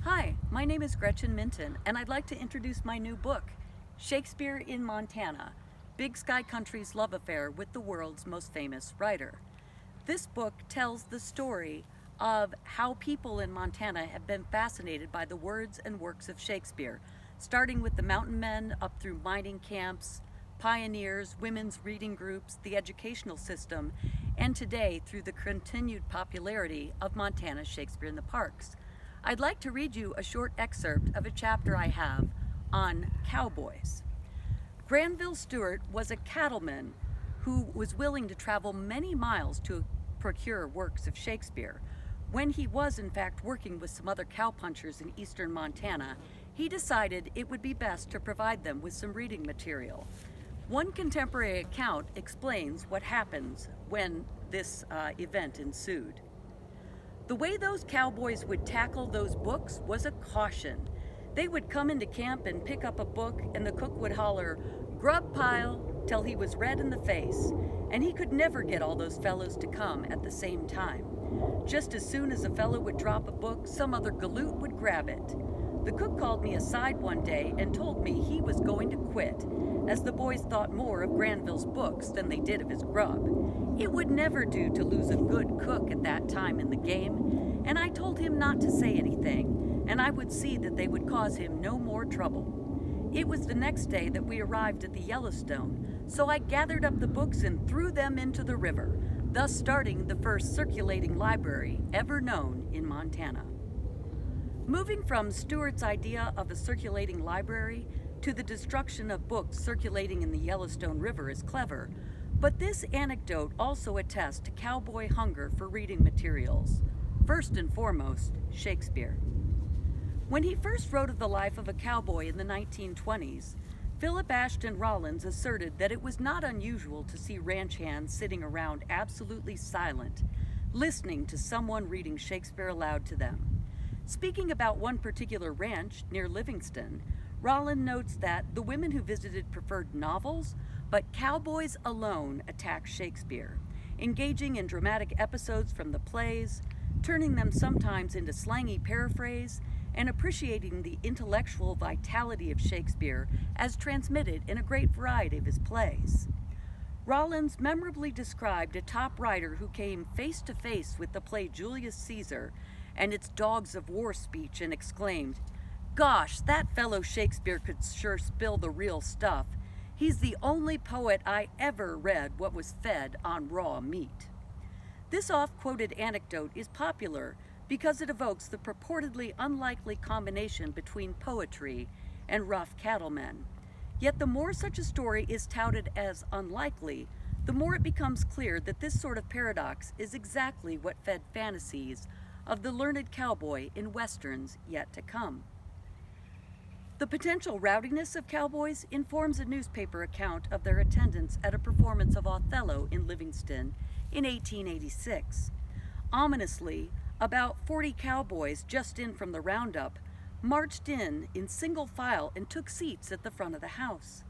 Hi, my name is Gretchen Minton, and I'd like to introduce my new book, Shakespeare in Montana, Big Sky Country's Love Affair with the World's Most Famous Writer. This book tells the story of how people in Montana have been fascinated by the words and works of Shakespeare, starting with the mountain men up through mining camps, pioneers, women's reading groups, the educational system, and today through the continued popularity of Montana's Shakespeare in the Parks. I'd like to read you a short excerpt of a chapter I have on cowboys. Granville Stewart was a cattleman who was willing to travel many miles to procure works of Shakespeare. When he was in fact working with some other cowpunchers in eastern Montana, he decided it would be best to provide them with some reading material. One contemporary account explains what happens when this event ensued. The way those cowboys would tackle those books was a caution. They would come into camp and pick up a book, and the cook would holler, "Grub pile," till he was red in the face, and he could never get all those fellows to come at the same time. Just as soon as a fellow would drop a book, some other galoot would grab it. The cook called me aside one day and told me he was going to quit, as the boys thought more of Granville's books than they did of his grub. It would never do to lose a good cook at that time in the game, and I told him not to say anything, and I would see that they would cause him no more trouble. It was the next day that we arrived at the Yellowstone, so I gathered up the books and threw them into the river, thus starting the first circulating library ever known in Montana. Moving from Stewart's idea of a circulating library to the destruction of books circulating in the Yellowstone River is clever, but this anecdote also attests to cowboy hunger for reading materials. First and foremost, Shakespeare. When he first wrote of the life of a cowboy in the 1920s, Philip Ashton Rollins asserted that it was not unusual to see ranch hands sitting around absolutely silent, listening to someone reading Shakespeare aloud to them. Speaking about one particular ranch near Livingston, Rollins notes that the women who visited preferred novels, but cowboys alone attacked Shakespeare, engaging in dramatic episodes from the plays, turning them sometimes into slangy paraphrase, and appreciating the intellectual vitality of Shakespeare as transmitted in a great variety of his plays. Rollins memorably described a top writer who came face to face with the play Julius Caesar and its dogs of war speech and exclaimed, "Gosh, that fellow Shakespeare could sure spill the real stuff. He's the only poet I ever read what was fed on raw meat." This oft-quoted anecdote is popular because it evokes the purportedly unlikely combination between poetry and rough cattlemen. Yet the more such a story is touted as unlikely, the more it becomes clear that this sort of paradox is exactly what fed fantasies of the learned cowboy in westerns yet to come. The potential rowdiness of cowboys informs a newspaper account of their attendance at a performance of Othello in Livingston in 1886. Ominously, about 40 cowboys just in from the roundup marched in single file and took seats at the front of the house.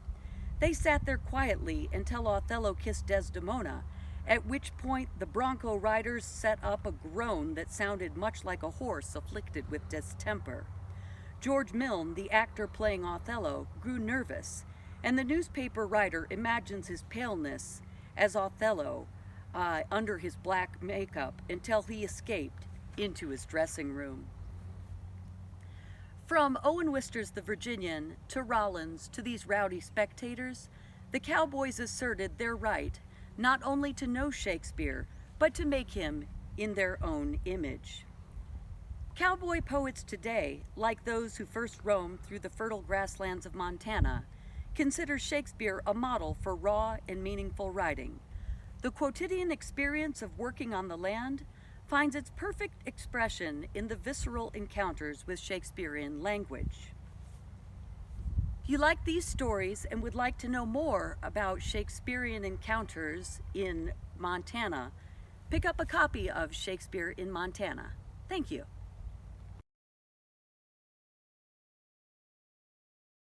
They sat there quietly until Othello kissed Desdemona, at which point the bronco riders set up a groan that sounded much like a horse afflicted with distemper. George Milne, the actor playing Othello, grew nervous, and the newspaper writer imagines his paleness as Othello under his black makeup until he escaped into his dressing room. From Owen Wister's The Virginian to Rollins to these rowdy spectators, the cowboys asserted their right not only to know Shakespeare, but to make him in their own image. Cowboy poets today, like those who first roamed through the fertile grasslands of Montana, consider Shakespeare a model for raw and meaningful writing. The quotidian experience of working on the land finds its perfect expression in the visceral encounters with Shakespearean language. If you like these stories and would like to know more about Shakespearean encounters in Montana, pick up a copy of Shakespeare in Montana. Thank you.